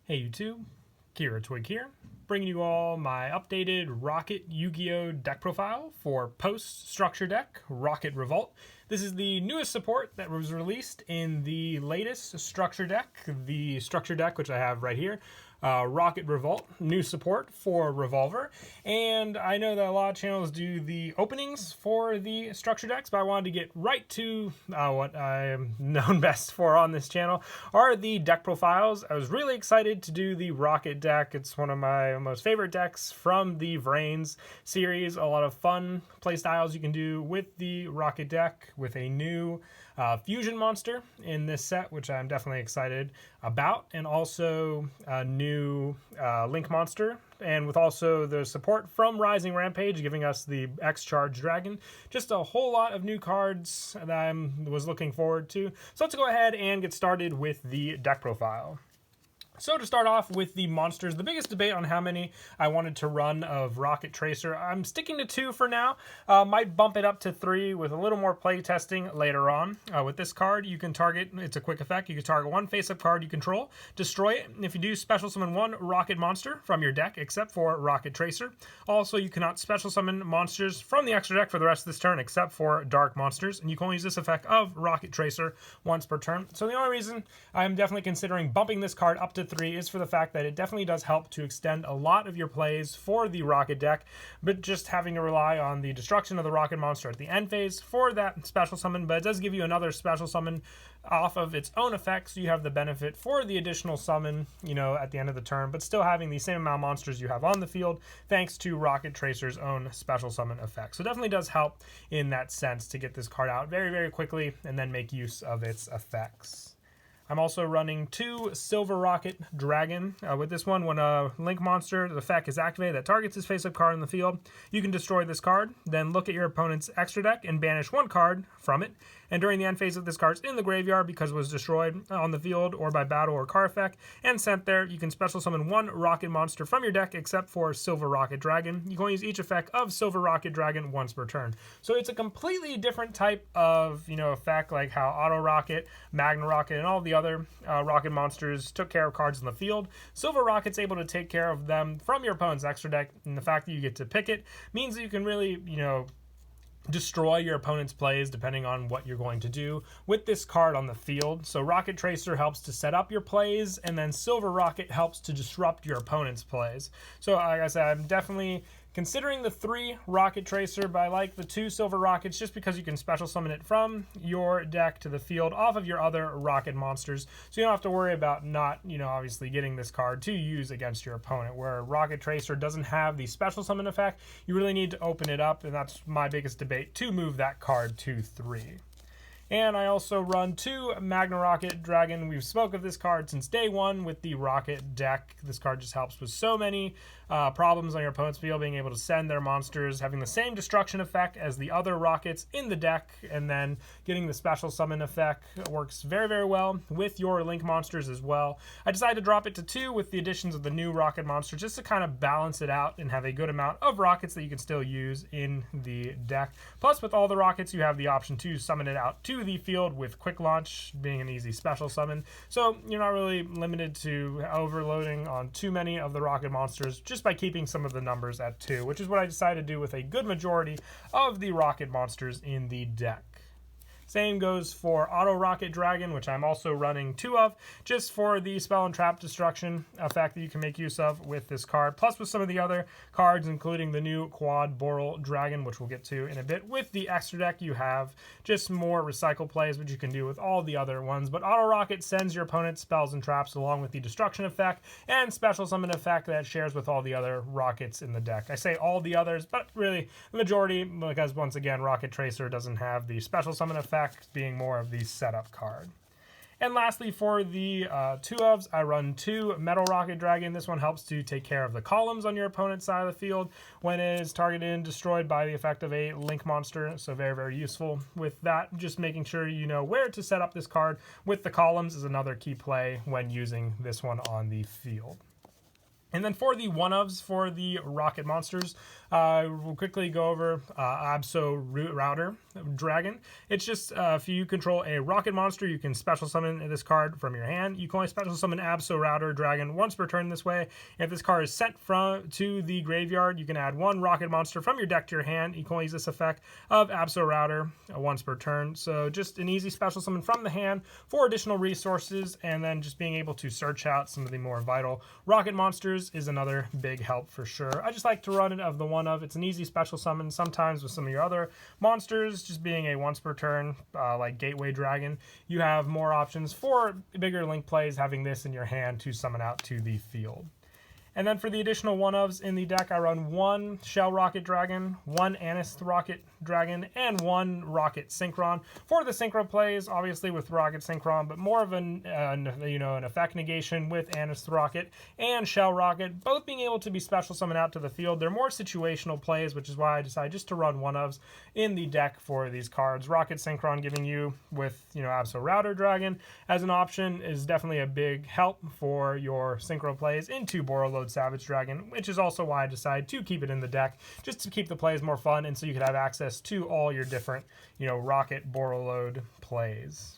Hey YouTube, Kira Twig here, bringing you all my updated Rokket Yugioh deck profile for post-structure deck, Rokket Revolt. This is the newest support that was released in the latest structure deck, the structure deck which I have right here, Rokket Revolt, new support for Revolver. And I know that a lot of channels do the openings for the structure decks, but I wanted to get right to what I am known best for on this channel, are the deck profiles. I was really excited to do the Rokket deck. It's one of my most favorite decks from the Vrains series. A lot of fun playstyles you can do with the Rokket deck, with a new fusion monster in this set, which I'm definitely excited about, and also a new Link monster, and with also the support from Rising Rampage giving us the X-Charge Dragon. Just a whole lot of new cards that I was looking forward to. So let's go ahead and get started with the deck profile. So to start off with the monsters, the biggest debate on how many I wanted to run of Rokket Tracer, I'm sticking to 2 for now. Might bump it up to 3 with a little more play testing later on. With this card, you can target, it's a quick effect, you can target one face-up card you control, destroy it, and if you do, special summon one Rokket monster from your deck, except for Rokket Tracer. Also, you cannot special summon monsters from the extra deck for the rest of this turn, except for dark monsters, and you can only use this effect of Rokket Tracer once per turn. So the only reason I'm definitely considering bumping this card up to 3 is for the fact that it definitely does help to extend a lot of your plays for the Rokket deck, but just having to rely on the destruction of the Rokket monster at the end phase for that special summon. But it does give you another special summon off of its own effect, so you have the benefit for the additional summon, at the end of the turn, but still having the same amount of monsters you have on the field thanks to Rokket Tracer's own special summon effect. So it definitely does help in that sense to get this card out very, very quickly and then make use of its effects. I'm also running 2 Silver Rokket Dragon. With this one, when a Link monster, the effect is activated that targets his face-up card in the field, you can destroy this card, then look at your opponent's extra deck and banish one card from it. And during the end phase of this card's in the graveyard because it was destroyed on the field or by battle or card effect and sent there, you can special summon one Rokket monster from your deck except for Silver Rokket Dragon. You can only use each effect of Silver Rokket Dragon once per turn. So it's a completely different type of effect, like how Auto Rocket, Magna Rocket, and all the other Rokket monsters took care of cards in the field. Silver Rocket's able to take care of them from your opponent's extra deck, and the fact that you get to pick it means that you can really, destroy your opponent's plays depending on what you're going to do with this card on the field. So Rokket Tracer helps to set up your plays, and then Silver Rokket helps to disrupt your opponent's plays. So like I said, I'm definitely considering the 3 Rokket Tracer, but I like the 2 Silver Rockets just because you can special summon it from your deck to the field off of your other Rokket monsters. So you don't have to worry about not, obviously getting this card to use against your opponent. Where Rokket Tracer doesn't have the special summon effect, you really need to open it up, and that's my biggest debate, to move that card to 3. And I also run 2 Magna Rocket Dragon. We've spoke of this card since day 1 with the Rokket deck. This card just helps with so many problems on your opponent's field, being able to send their monsters, having the same destruction effect as the other Rockets in the deck, and then getting the special summon effect. It works very, very well with your Link monsters as well. I decided to drop it to 2 with the additions of the new Rokket monster, just to kind of balance it out and have a good amount of Rockets that you can still use in the deck. Plus, with all the Rockets, you have the option to summon it out to the field with quick launch being an easy special summon, so you're not really limited to overloading on too many of the Rokket monsters just by keeping some of the numbers at 2, which is what I decided to do with a good majority of the Rokket monsters in the deck. Same goes for Auto Rocket Dragon, which I'm also running 2 of, just for the spell and trap destruction effect that you can make use of with this card, plus with some of the other cards, including the new Quad Boral Dragon, which we'll get to in a bit. With the extra deck, you have just more recycle plays, which you can do with all the other ones. But Auto Rocket sends your opponent's spells and traps along with the destruction effect and special summon effect that it shares with all the other Rockets in the deck. I say all the others, but really the majority, because once again, Rokket Tracer doesn't have the special summon effect, being more of the setup card. And lastly, for the 2-ofs, I run 2 Metal Rokket Dragon. This one helps to take care of the columns on your opponent's side of the field when it is targeted and destroyed by the effect of a Link monster. So very, very useful with that. Just making sure you know where to set up this card with the columns is another key play when using this one on the field. And then for the one-ofs for the Rokket monsters, we'll quickly go over Absol Router. Dragon. It's just if you control a rocket monster, you can special summon this card from your hand. You can only special summon Abso Router Dragon once per turn this way. If this card is sent to the graveyard, you can add one rocket monster from your deck to your hand. You can only use this effect of Abso Router once per turn. So just an easy special summon from the hand for additional resources, and then just being able to search out some of the more vital rocket monsters is another big help for sure. I just like to run it of the one of. It's an easy special summon. Sometimes with some of your other monsters, just being a once per turn, like Gateway Dragon, you have more options for bigger link plays having this in your hand to summon out to the field. And then for the additional one-ofs in the deck, I run one Shell Rocket Dragon, one Anist Rocket Dragon, and one Rocket Synchron. For the Synchro plays, obviously with Rocket Synchron, but more of an effect negation with Anist Rocket and Shell Rocket, both being able to be special summoned out to the field. They're more situational plays, which is why I decided just to run one-ofs in the deck for these cards. Rocket Synchron giving you with, Abso Router Dragon as an option is definitely a big help for your Synchro plays into Borreload Savage Dragon, which is also why I decided to keep it in the deck, just to keep the plays more fun and so you could have access to all your different, Rocket Borreload plays.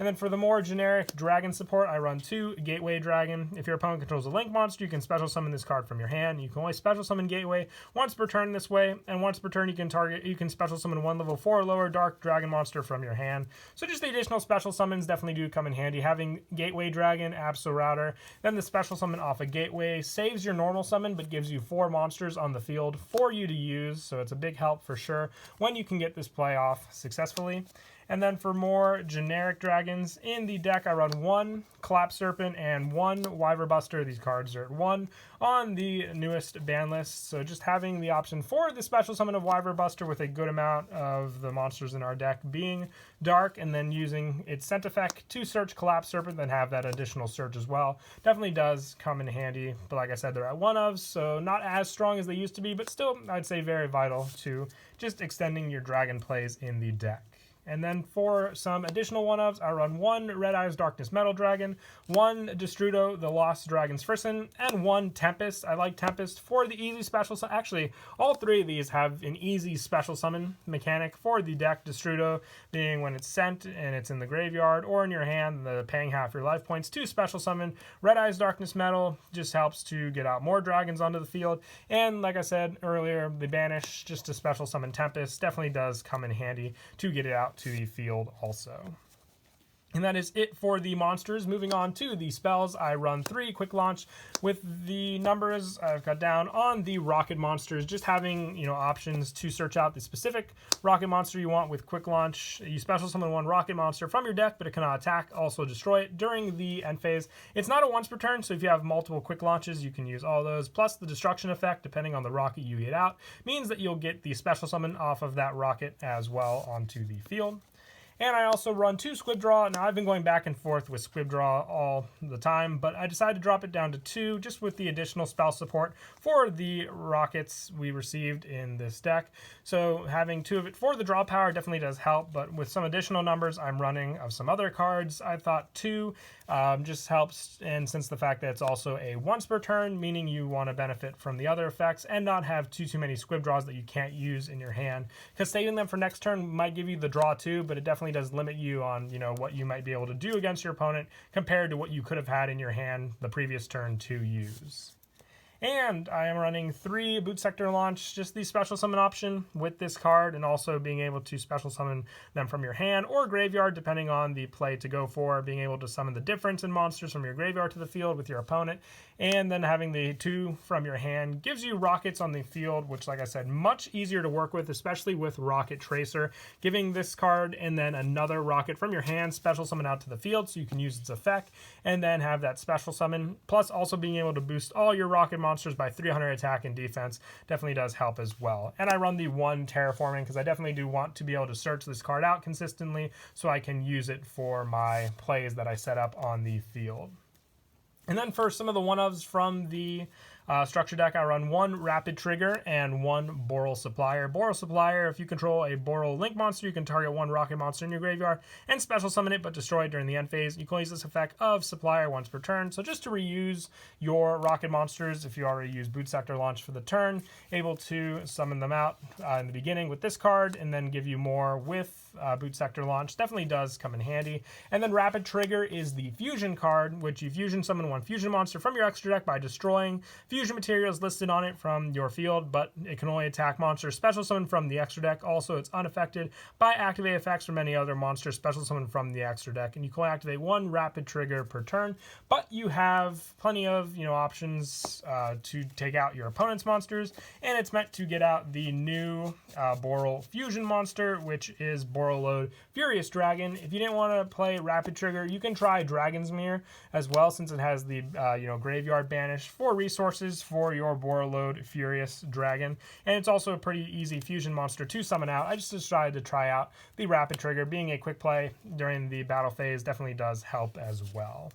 And then for the more generic dragon support, I run two Gateway Dragon. If your opponent controls a link monster, you can special summon this card from your hand. You can only special summon Gateway once per turn this way, and once per turn you can special summon one level 4 or lower dark dragon monster from your hand. So just the additional special summons definitely do come in handy. Having Gateway Dragon, Abso Router, then the special summon off a Gateway saves your normal summon, but gives you 4 monsters on the field for you to use, so it's a big help for sure when you can get this play off successfully. And then for more generic dragons in the deck, I run one Collapse Serpent and one Wyver Buster. These cards are at 1 on the newest ban list. So just having the option for the special summon of Wyver Buster with a good amount of the monsters in our deck being dark, and then using its scent effect to search Collapse Serpent, then have that additional search as well. Definitely does come in handy. But like I said, they're at 1-ofs, so not as strong as they used to be, but still I'd say very vital to just extending your dragon plays in the deck. And then for some additional one-ofs, I run one Red Eyes Darkness Metal Dragon, one Destrudo, the Lost Dragon's Frisson, and one Tempest. I like Tempest for the easy special summon. Actually, all 3 of these have an easy special summon mechanic for the deck. Destrudo being when it's sent and it's in the graveyard or in your hand, paying half your life points to special summon. Red Eyes Darkness Metal just helps to get out more dragons onto the field. And like I said earlier, the Banish just to special summon Tempest definitely does come in handy to get it out to the field also. And that is it for the monsters. Moving on to the spells, I run 3 quick launch with the numbers I've got down on the rocket monsters, just having options to search out the specific rocket monster you want with quick launch. You special summon one rocket monster from your deck, but it cannot attack, also destroy it during the end phase. It's not a once per turn, so if you have multiple quick launches, you can use all those, plus the destruction effect, depending on the rocket you get out, means that you'll get the special summon off of that rocket as well onto the field. And I also run 2 Squib Draw. Now, I've been going back and forth with Squib Draw all the time, but I decided to drop it down to 2 just with the additional spell support for the rockets we received in this deck. So having 2 of it for the draw power definitely does help, but with some additional numbers I'm running of some other cards, I thought 2 just helps, and since the fact that it's also a once per turn, meaning you want to benefit from the other effects and not have too many Squib Draws that you can't use in your hand, because saving them for next turn might give you the draw too, but it definitely does limit you on what you might be able to do against your opponent compared to what you could have had in your hand the previous turn to use. And I am running 3 Boot Sector Launch, just the special summon option with this card, and also being able to special summon them from your hand or graveyard, depending on the play to go for, being able to summon the difference in monsters from your graveyard to the field with your opponent, and then having the 2 from your hand gives you rockets on the field, which, like I said, much easier to work with, especially with Rocket Tracer. Giving this card and then another rocket from your hand, special summon out to the field so you can use its effect, and then have that special summon, plus also being able to boost all your rocket monsters by 300 attack and defense definitely does help as well. And I run the 1 Terraforming because I definitely do want to be able to search this card out consistently so I can use it for my plays that I set up on the field. And then for some of the one-ofs from the Structure deck, I run 1 Rapid Trigger and 1 Boral Supplier. Boral Supplier, if you control a Boral Link monster, you can target 1 Rocket monster in your graveyard and special summon it, but destroy it during the end phase. You can use this effect of Supplier once per turn. So just to reuse your Rocket monsters, if you already use Boot Sector Launch for the turn, able to summon them out in the beginning with this card, and then give you more with Boot Sector Launch. Definitely does come in handy. And then Rapid Trigger is the Fusion card, which you fusion summon 1 Fusion monster from your extra deck by destroying fusion materials listed on it from your field, but it can only attack monsters special summon from the extra deck. Also, it's unaffected by activate effects from any other monster special summon from the extra deck, and you can only activate 1 Rapid Trigger per turn, but you have plenty of options to take out your opponent's monsters, and it's meant to get out the new Boral Fusion monster, which is Borreload Furious Dragon. If you didn't want to play Rapid Trigger, you can try Dragon's Mirror as well, since it has the graveyard banish for resources for your Borreload Furious Dragon, and it's also a pretty easy fusion monster to summon out. I just decided to try out the Rapid Trigger. Being a quick play during the battle phase definitely does help as well.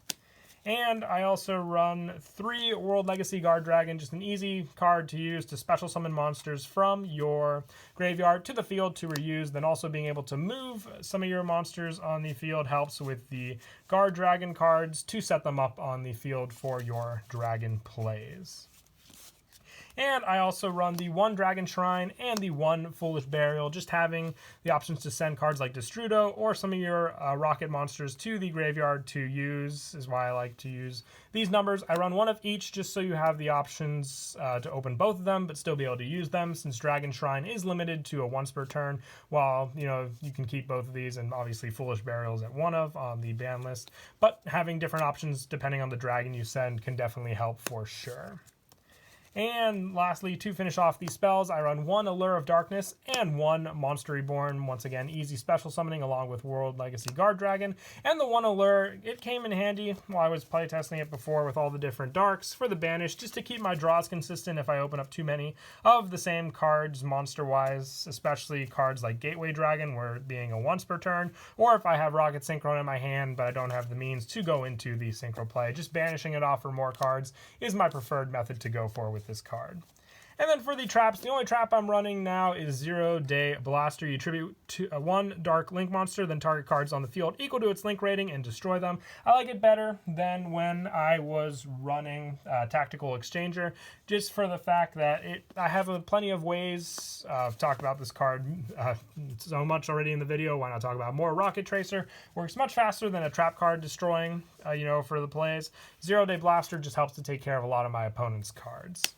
And I also run 3 World Legacy Guard Dragon, just an easy card to use to special summon monsters from your graveyard to the field to reuse. Then also being able to move some of your monsters on the field helps with the Guard Dragon cards to set them up on the field for your dragon plays. And I also run the 1 Dragon Shrine and the 1 Foolish Burial. Just having the options to send cards like Destrudo or some of your Rocket monsters to the graveyard to use is why I like to use these numbers. I run 1 of each just so you have the options to open both of them but still be able to use them, since Dragon Shrine is limited to a once per turn, while you can keep both of these, and obviously Foolish Burial is at 1 of on the ban list. But having different options depending on the dragon you send can definitely help for sure. And lastly, to finish off these spells, I run 1 Allure of Darkness and 1 Monster Reborn. Once again, easy special summoning along with World Legacy Guard Dragon. And the 1 Allure, it came in handy while I was playtesting it before with all the different darks for the banish, just to keep my draws consistent if I open up too many of the same cards monster-wise, especially cards like Gateway Dragon, where it being a once per turn, or if I have Rocket Synchro in my hand but I don't have the means to go into the Synchro play. Just banishing it off for more cards is my preferred method to go for with this card. And then for the traps, the only trap I'm running now is 0 Day Blaster. You tribute to 1 Dark Link monster, then target cards on the field equal to its Link rating and destroy them. I like it better than when I was running Tactical Exchanger, just for the fact that I have plenty of ways. I've talked about this card so much already in the video. Why not talk about more? Rocket Tracer works much faster than a trap card destroying, for the plays. 0 Day Blaster just helps to take care of a lot of my opponent's cards.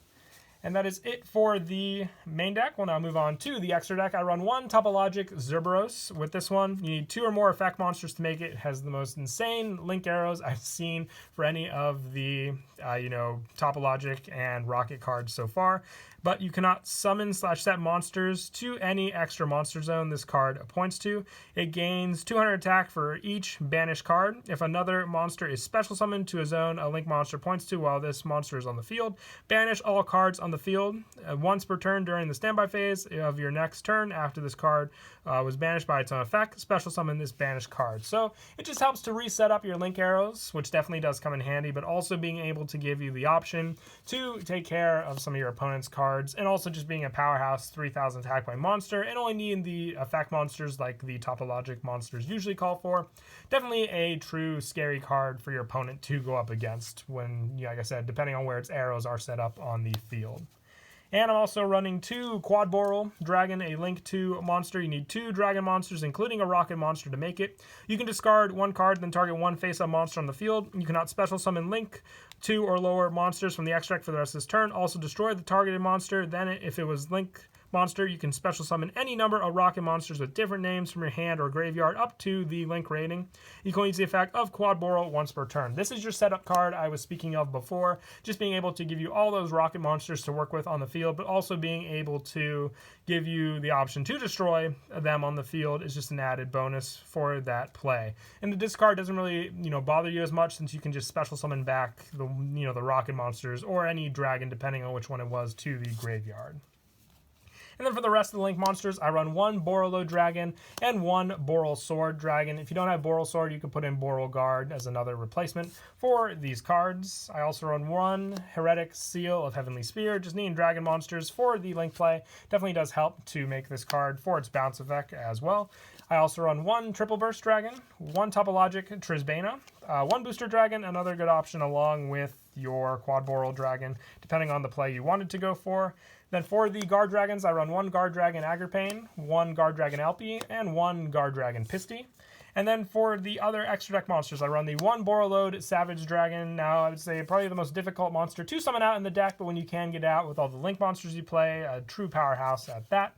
And that is it for the main deck. We'll now move on to the extra deck. I run 1 Topologic Zerberos. With this one, you need 2 or more effect monsters to make it. It has the most insane link arrows I've seen for any of the, Topologic and Rocket cards so far. But you cannot summon/set monsters to any extra monster zone this card points to. It gains 200 attack for each banished card. If another monster is special summoned to a zone a link monster points to while this monster is on the field, banish all cards on the field once per turn during the standby phase of your next turn. After this card was banished by its own effect, special summon this banished card. So it just helps to reset up your link arrows, which definitely does come in handy, but also being able to give you the option to take care of some of your opponent's cards, and also just being a powerhouse 3000 attack by monster and only needing the effect monsters like the Topologic monsters usually call for. Definitely a true scary card for your opponent to go up against when, like I said, depending on where its arrows are set up on the field. And I'm also running 2 Quad Boral Dragon, a Link 2 monster. You need 2 Dragon monsters, including a Rocket monster, to make it. You can discard 1 card, then target 1 face-up monster on the field. You cannot special summon Link 2 or lower monsters from the extract for the rest of this turn. Also destroy the targeted monster. Then if it was Link monster, you can special summon any number of Rocket monsters with different names from your hand or graveyard up to the Link rating. You can use the effect of Quad Boral once per turn. This is your setup card I was speaking of before, just being able to give you all those Rocket monsters to work with on the field, but also being able to give you the option to destroy them on the field is just an added bonus for that play. And the discard doesn't really, bother you as much, since you can just special summon back the Rocket monsters or any dragon, depending on which one it was, to the graveyard. And then for the rest of the Link monsters, I run one Borolo Dragon and one Boral Sword Dragon. If you don't have Boral Sword, you can put in Boral Guard as another replacement for these cards. I also run one Heretic Seal of Heavenly Spear, just needing dragon monsters for the Link play. Definitely does help to make this card for its bounce effect as well. I also run one Triple Burst Dragon, one Topologic Trisbana, one Booster Dragon, another good option along with your Quad Boral Dragon, depending on the play you wanted to go for. Then for the Guard Dragons, I run one Guard Dragon Agripane, one Guard Dragon Alpi, and one Guard Dragon Pisty. And then for the other extra deck monsters, I run the one Borreload Savage Dragon. Now, I would say probably the most difficult monster to summon out in the deck, but when you can get out with all the Link monsters you play, a true powerhouse at that.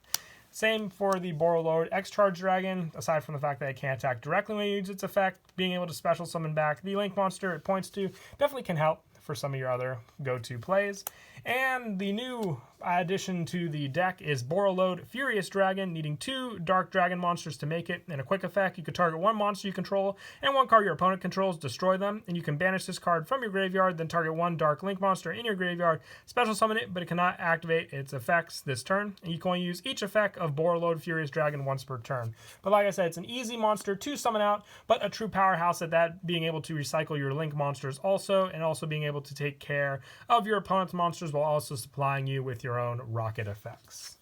Same for the Borreload X-Charge Dragon, aside from the fact that it can't attack directly when you use its effect, being able to special summon back the Link monster it points to definitely can help for some of your other go-to plays. And the new addition to the deck is Borreload Furious Dragon, needing two Dark Dragon monsters to make it. In a quick effect, you can target one monster you control and one card your opponent controls, destroy them, and you can banish this card from your graveyard, then target one Dark Link monster in your graveyard, special summon it, but it cannot activate its effects this turn, and you can only use each effect of Borreload Furious Dragon once per turn. But like I said, it's an easy monster to summon out, but a true powerhouse at that, being able to recycle your Link monsters also, and also being able to take care of your opponent's monsters while also supplying you with your own Rokket effects.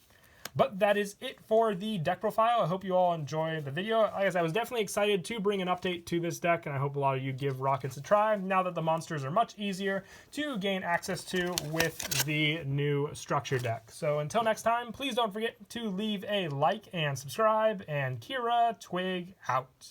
But that is it for the deck profile. I hope you all enjoyed the video. Like I said, I was definitely excited to bring an update to this deck, and I hope a lot of you give Rockets a try now that the monsters are much easier to gain access to with the new structure deck. So until next time, please don't forget to leave a like and subscribe, and Kira Twig out.